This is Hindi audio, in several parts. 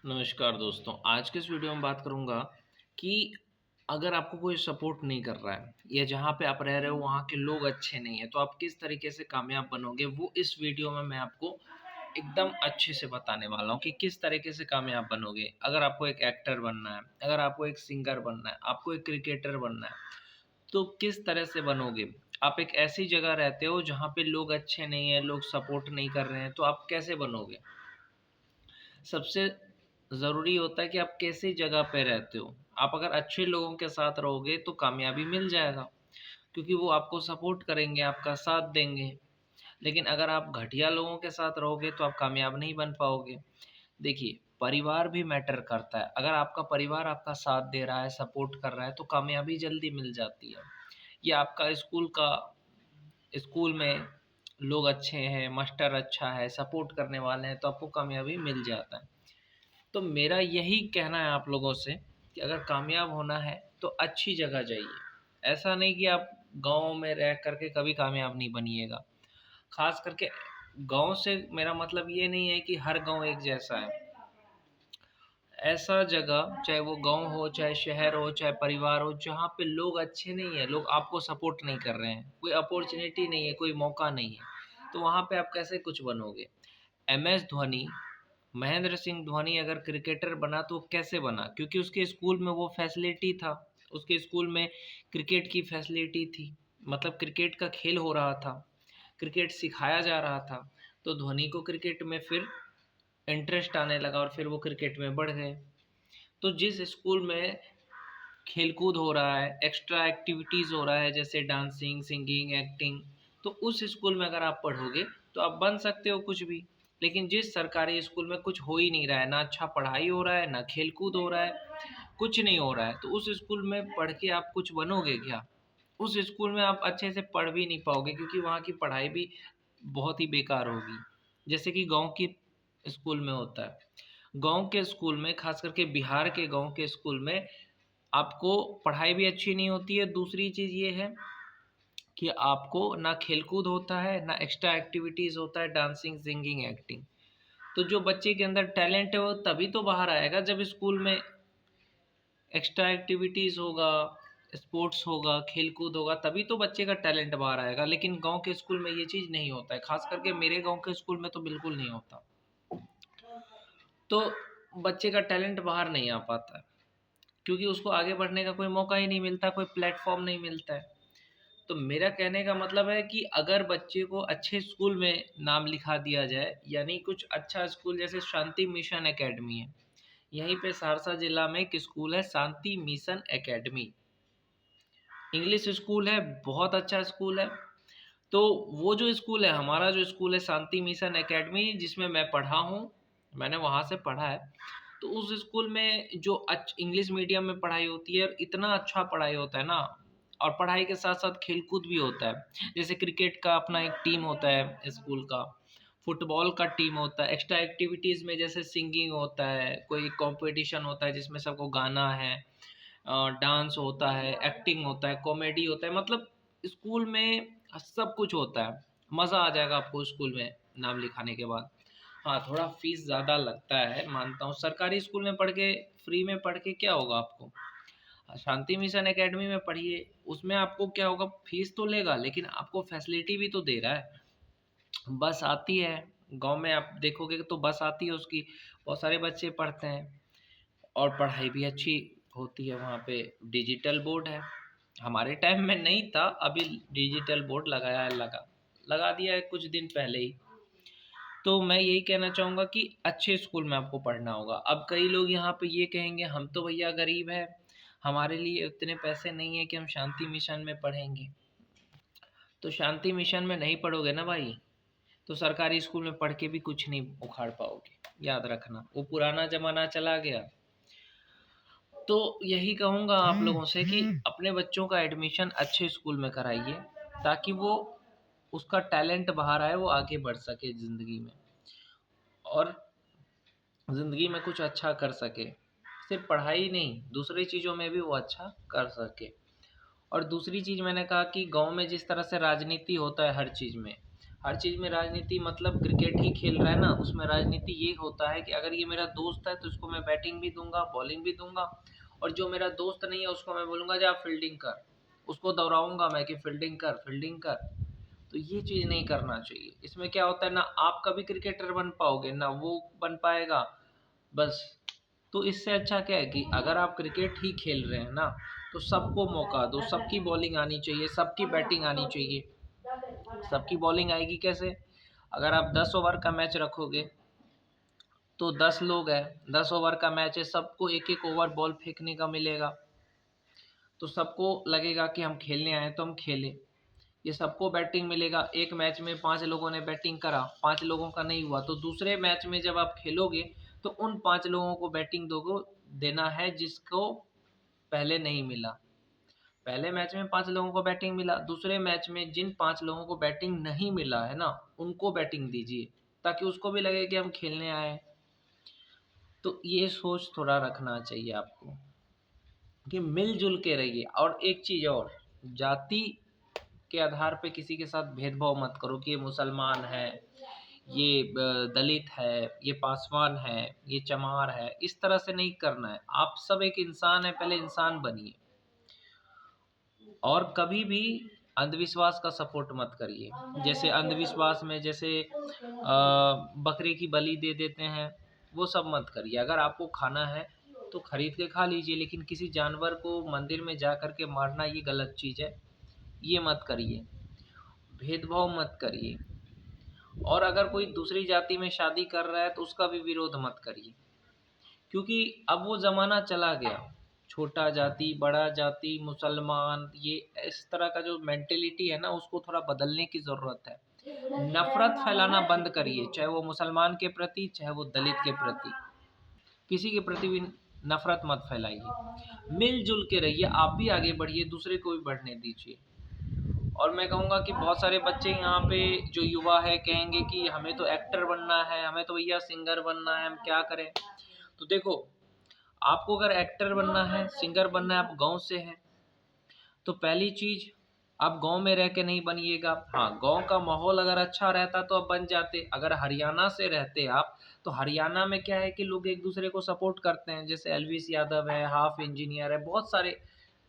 नमस्कार दोस्तों, आज के इस वीडियो में बात करूँगा कि अगर आपको कोई सपोर्ट नहीं कर रहा है या जहाँ पे आप रह रहे हो वहाँ के लोग अच्छे नहीं हैं, तो आप किस तरीके से कामयाब बनोगे, वो इस वीडियो में मैं आपको एकदम अच्छे से बताने वाला हूँ कि किस तरीके से कामयाब बनोगे। अगर आपको एक एक्टर बनना है, अगर आपको एक सिंगर बनना है, आपको एक क्रिकेटर बनना है, तो किस तरह से बनोगे। आप एक ऐसी जगह रहते हो जहाँ पे लोग अच्छे नहीं हैं, लोग सपोर्ट नहीं कर रहे हैं, तो आप कैसे बनोगे। सबसे ज़रूरी होता है कि आप कैसी जगह पे रहते हो। आप अगर अच्छे लोगों के साथ रहोगे तो कामयाबी मिल जाएगा, क्योंकि वो आपको सपोर्ट करेंगे, आपका साथ देंगे। लेकिन अगर आप घटिया लोगों के साथ रहोगे तो आप कामयाब नहीं बन पाओगे। देखिए, परिवार भी मैटर करता है। अगर आपका परिवार आपका साथ दे रहा है, सपोर्ट कर रहा है, तो कामयाबी जल्दी मिल जाती है। या आपका स्कूल में लोग अच्छे हैं, मास्टर अच्छा है, सपोर्ट करने वाले हैं, तो आपको कामयाबी मिल जाता है। तो मेरा यही कहना है आप लोगों से कि अगर कामयाब होना है तो अच्छी जगह जाइए। ऐसा नहीं कि आप गाँव में रह कर के कभी कामयाब नहीं बनिएगा। ख़ास करके गाँव से मेरा मतलब ये नहीं है कि हर गाँव एक जैसा है। ऐसा जगह, चाहे वो गाँव हो, चाहे शहर हो, चाहे परिवार हो, जहाँ पे लोग अच्छे नहीं हैं, लोग आपको सपोर्ट नहीं कर रहे हैं, कोई अपॉर्च्युनिटी नहीं है, कोई मौका नहीं है, तो वहाँ पे आप कैसे कुछ बनोगे। एमएस धोनी, महेंद्र सिंह धोनी अगर क्रिकेटर बना तो वो कैसे बना? क्योंकि उसके स्कूल में वो फैसिलिटी था। उसके स्कूल में क्रिकेट की फैसिलिटी थी। मतलब क्रिकेट का खेल हो रहा था, क्रिकेट सिखाया जा रहा था। तो धोनी को क्रिकेट में फिर इंटरेस्ट आने लगा और फिर वो क्रिकेट में बढ़ गए। तो जिस स्कूल में खेल-कूद हो रहा है, एक्स्ट्रा एक्टिविटीज़ हो रहा है जैसे डांसिंग, सिंगिंग, एक्टिंग, तो उस स्कूल में अगर आप पढ़ोगे तो आप बन सकते हो कुछ भी। लेकिन जिस सरकारी स्कूल में कुछ हो ही नहीं रहा है, ना अच्छा पढ़ाई हो रहा है, ना खेल-कूद हो रहा है, कुछ नहीं हो रहा है, तो उस स्कूल में पढ़ के आप कुछ बनोगे क्या? उस स्कूल में आप अच्छे से पढ़ भी नहीं पाओगे, क्योंकि वहाँ की पढ़ाई भी बहुत ही बेकार होगी। जैसे कि गाँव की स्कूल में होता है। गाँव के स्कूल में, ख़ास करके बिहार के गाँव के स्कूल में आपको पढ़ाई भी अच्छी नहीं होती है। दूसरी चीज़ ये है कि आपको ना खेल-कूद होता है, ना एक्स्ट्रा एक्टिविटीज़ होता है, डांसिंग, सिंगिंग, एक्टिंग। तो जो बच्चे के अंदर टैलेंट है वो तभी तो बाहर आएगा जब स्कूल में एक्स्ट्रा एक्टिविटीज़ होगा, स्पोर्ट्स होगा, खेल-कूद होगा, तभी तो बच्चे का टैलेंट बाहर आएगा। लेकिन गाँव के स्कूल में ये चीज़ नहीं होता है, ख़ास करके मेरे गाँव के स्कूल में तो बिल्कुल नहीं होता। तो बच्चे का टैलेंट बाहर नहीं आ पाता है, क्योंकि उसको आगे बढ़ने का कोई मौका ही नहीं मिलता, कोई प्लेटफ़ॉर्म नहीं मिलता है। तो मेरा कहने का मतलब है कि अगर बच्चे को अच्छे स्कूल में नाम लिखा दिया जाए, यानी कुछ अच्छा स्कूल जैसे शांति मिशन एकेडमी है। यहीं पे सहरसा जिला में एक स्कूल है, शांति मिशन एकेडमी। इंग्लिश स्कूल है, बहुत अच्छा स्कूल है। तो वो जो स्कूल है, हमारा जो स्कूल है शांति मिशन एकेडमी, जिसमें मैं पढ़ा हूँ, मैंने वहाँ से पढ़ा है। तो उस स्कूल में जो इंग्लिश मीडियम में पढ़ाई होती है, और इतना अच्छा पढ़ाई होता है ना, और पढ़ाई के साथ-साथ खेल-कूद भी होता है। जैसे क्रिकेट का अपना एक टीम होता है स्कूल का, फुटबॉल का टीम होता है, एक्स्ट्रा एक्टिविटीज़ में जैसे सिंगिंग होता है, कोई कॉम्पिटिशन होता है जिसमें सबको गाना है, डांस होता है, एक्टिंग होता है, कॉमेडी होता है, मतलब स्कूल में सब कुछ होता है। मज़ा आ जाएगा आपको स्कूल में नाम लिखाने के बाद। हाँ, थोड़ा फ़ीस ज़्यादा लगता है, मानता हूँ। सरकारी स्कूल में पढ़ के, फ्री में पढ़ के क्या होगा आपको? शांति मिशन एकेडमी में पढ़िए, उसमें आपको क्या होगा, फ़ीस तो लेगा लेकिन आपको फैसिलिटी भी तो दे रहा है। बस आती है, गाँव में आप देखोगे तो बस आती है उसकी, बहुत सारे बच्चे पढ़ते हैं। और पढ़ाई भी अच्छी होती है वहाँ पे। डिजिटल बोर्ड है। हमारे टाइम में नहीं था, अभी डिजिटल बोर्ड लगा दिया है कुछ दिन पहले ही। तो मैं यही कहना चाहूँगा कि अच्छे स्कूल में आपको पढ़ना होगा। अब कई लोग यहाँ पे ये कहेंगे, हम तो भैया गरीब हैं, हमारे लिए उतने पैसे नहीं है कि हम शांति मिशन में पढ़ेंगे। तो शांति मिशन में नहीं पढ़ोगे ना भाई, तो सरकारी स्कूल में पढ़ के भी कुछ नहीं उखाड़ पाओगे। याद रखना, वो पुराना ज़माना चला गया। तो यही कहूँगा आप लोगों से कि अपने बच्चों का एडमिशन अच्छे स्कूल में कराइए, ताकि वो, उसका टैलेंट बाहर आए, वो आगे बढ़ सके ज़िंदगी में, और ज़िंदगी में कुछ अच्छा कर सके। सिर्फ़ पढ़ाई नहीं, दूसरी चीज़ों में भी वो अच्छा कर सके। और दूसरी चीज़ मैंने कहा कि गाँव में जिस तरह से राजनीति होता है हर चीज़ में, हर चीज़ में राजनीति, मतलब क्रिकेट ही खेल रहा है ना, उसमें राजनीति ये होता है कि अगर ये मेरा दोस्त है तो इसको मैं बैटिंग भी दूंगा, बॉलिंग भी दूंगा, और जो मेरा दोस्त नहीं है उसको मैं बोलूंगा जा फील्डिंग कर, उसको दोहराऊंगा मैं कि फील्डिंग कर, फील्डिंग कर। तो ये चीज़ नहीं करना चाहिए। इसमें क्या होता है, ना आप कभी क्रिकेटर बन पाओगे ना वो बन पाएगा, बस। तो इससे अच्छा क्या है कि अगर आप क्रिकेट ही खेल रहे हैं ना, तो सबको मौका दो, सबकी बॉलिंग आनी चाहिए, सबकी बैटिंग आनी चाहिए। सबकी बॉलिंग आएगी कैसे? अगर आप 10 ओवर का मैच रखोगे तो 10 लोग हैं, 10 ओवर का मैच है, सबको एक एक ओवर बॉल फेंकने का मिलेगा, तो सबको लगेगा कि हम खेलने आए तो हम खेलें। ये सबको बैटिंग मिलेगा। एक मैच में 5 लोगों ने बैटिंग करा, 5 लोगों का नहीं हुआ, तो दूसरे मैच में जब आप खेलोगे तो उन 5 लोगों को बैटिंग दोगे, देना है जिसको पहले नहीं मिला। पहले मैच में 5 लोगों को बैटिंग मिला, दूसरे मैच में जिन 5 लोगों को बैटिंग नहीं मिला है ना, उनको बैटिंग दीजिए, ताकि उसको भी लगे कि हम खेलने आए। तो ये सोच थोड़ा रखना चाहिए आपको कि मिलजुल के रहिए। और एक चीज़ और, जाति के आधार पे किसी के साथ भेदभाव मत करो कि ये मुसलमान है, ये दलित है, ये पासवान है, ये चमार है। इस तरह से नहीं करना है। आप सब एक इंसान है, पहले इंसान बनिए। और कभी भी अंधविश्वास का सपोर्ट मत करिए। जैसे अंधविश्वास में जैसे बकरे की बलि दे देते हैं, वो सब मत करिए। अगर आपको खाना है तो खरीद के खा लीजिए, लेकिन किसी जानवर को मंदिर में जा कर के मारना ये गलत चीज़ है, ये मत करिए। भेदभाव मत करिए। और अगर कोई दूसरी जाति में शादी कर रहा है तो उसका भी विरोध मत करिए, क्योंकि अब वो ज़माना चला गया। छोटा जाति, बड़ा जाति, मुसलमान, ये इस तरह का जो मेंटेलिटी है ना, उसको थोड़ा बदलने की ज़रूरत है। नफ़रत फैलाना बंद करिए, चाहे वो मुसलमान के प्रति, चाहे वो दलित के प्रति। किसी के प्रति भी नफ़रत मत फैलाइए। मिल-जुल के रहिए, आप भी आगे बढ़िए, दूसरे को भी बढ़ने दीजिए। और मैं कहूँगा कि बहुत सारे बच्चे यहाँ पे जो युवा है कहेंगे कि हमें तो एक्टर बनना है, हमें तो भैया सिंगर बनना है, हम क्या करें? तो देखो, आपको अगर एक्टर बनना है, सिंगर बनना है, आप गाँव से हैं, तो पहली चीज़, आप गाँव में रह के नहीं बनिएगा। हाँ, गाँव का माहौल अगर अच्छा रहता तो आप बन जाते। अगर हरियाणा से रहते आप, तो हरियाणा में क्या है कि लोग एक दूसरे को सपोर्ट करते हैं। जैसे एलवीस यादव है, हाफ इंजीनियर है, बहुत सारे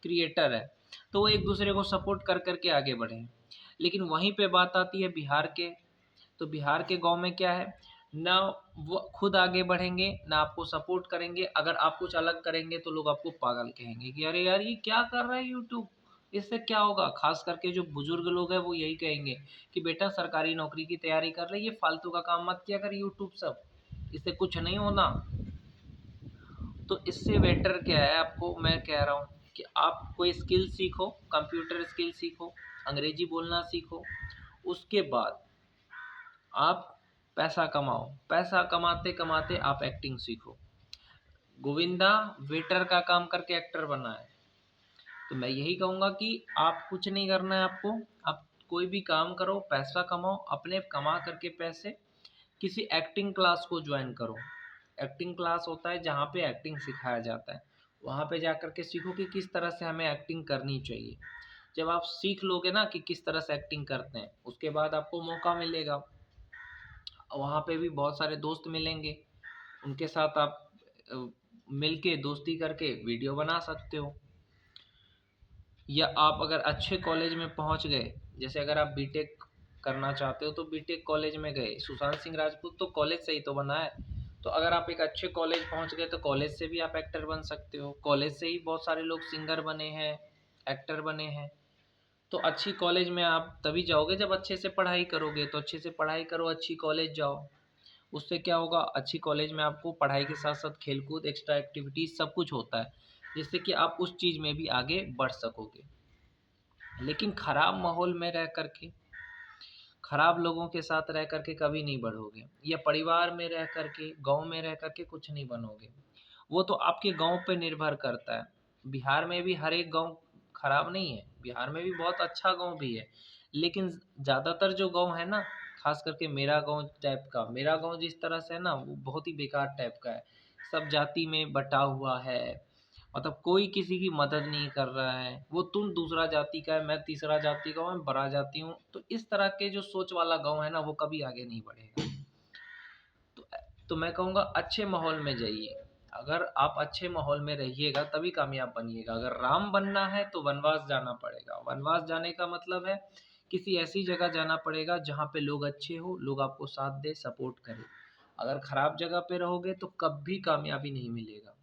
क्रिएटर है, तो वो एक दूसरे को सपोर्ट कर कर के आगे बढ़े हैं। लेकिन वहीं पे बात आती है बिहार के, तो बिहार के गाँव में क्या है, ना वो खुद आगे बढ़ेंगे, ना आपको सपोर्ट करेंगे। अगर आप कुछ अलग करेंगे तो लोग आपको पागल कहेंगे कि अरे यार ये क्या कर रहा है यूट्यूब, इससे क्या होगा? खास करके जो बुजुर्ग लोग हैं वो यही कहेंगे कि बेटा सरकारी नौकरी की तैयारी कर ले, ये फालतू का काम मत किया कर यूट्यूब सब, इससे कुछ नहीं होना। तो इससे बेटर क्या है, आपको मैं कह रहा हूँ कि आप कोई स्किल सीखो, कंप्यूटर स्किल सीखो, अंग्रेजी बोलना सीखो, उसके बाद आप पैसा कमाओ। पैसा कमाते कमाते आप एक्टिंग सीखो। गोविंदा वेटर का काम करके एक्टर बना है। तो मैं यही कहूँगा कि आप कुछ नहीं करना है आपको, आप कोई भी काम करो, पैसा कमाओ, अपने कमा करके पैसे किसी एक्टिंग क्लास को ज्वाइन करो। एक्टिंग क्लास होता है जहाँ पे एक्टिंग सिखाया जाता है, वहाँ पे जा कर के सीखो कि किस तरह से हमें एक्टिंग करनी चाहिए। जब आप सीख लोगे ना कि किस तरह से एक्टिंग करते हैं, उसके बाद आपको मौका मिलेगा, वहाँ पे भी बहुत सारे दोस्त मिलेंगे, उनके साथ आप अ, मिल के दोस्ती करके वीडियो बना सकते हो। या आप अगर अच्छे कॉलेज में पहुंच गए, जैसे अगर आप बीटेक करना चाहते हो तो बीटेक कॉलेज में गए, सुशांत सिंह राजपूत तो कॉलेज से ही तो बना है। तो अगर आप एक अच्छे कॉलेज पहुंच गए तो कॉलेज से भी आप एक्टर बन सकते हो। कॉलेज से ही बहुत सारे लोग सिंगर बने हैं, एक्टर बने हैं। तो अच्छी कॉलेज में आप तभी जाओगे जब अच्छे से पढ़ाई करोगे। तो अच्छे से पढ़ाई करो, अच्छी कॉलेज जाओ। उससे क्या होगा, अच्छी कॉलेज में आपको पढ़ाई के साथ साथ खेलकूद, एक्स्ट्रा एक्टिविटीज़ सब कुछ होता है, जिससे कि आप उस चीज़ में भी आगे बढ़ सकोगे। लेकिन खराब माहौल में रह कर के, खराब लोगों के साथ रह कर के कभी नहीं बढ़ोगे, या परिवार में रह कर के, गाँव में रह कर के कुछ नहीं बनोगे। वो तो आपके गाँव पे निर्भर करता है। बिहार में भी हर एक गाँव खराब नहीं है, बिहार में भी बहुत अच्छा गाँव भी है। लेकिन ज़्यादातर जो गाँव है ना, खास करके मेरा गाँव टाइप का, मेरा गाँव जिस तरह से है ना, वो बहुत ही बेकार टाइप का है। सब जाति में बटा हुआ है, मतलब कोई किसी की मदद नहीं कर रहा है, वो तुम दूसरा जाति का है, मैं तीसरा जाति का हूँ, मैं बड़ा जाति हूँ, तो इस तरह के जो सोच वाला गाँव है ना, वो कभी आगे नहीं बढ़ेगा। तो तो मैं कहूँगा अच्छे माहौल में जाइए। अगर आप अच्छे माहौल में रहिएगा तभी कामयाब बनिएगा। अगर राम बनना है तो वनवास जाना पड़ेगा। वनवास जाने का मतलब है किसी ऐसी जगह जाना पड़ेगा जहाँ पे लोग अच्छे हो, लोग आपको साथ दे, सपोर्ट करें। अगर खराब जगह पे रहोगे तो कभी कामयाबी नहीं मिलेगा।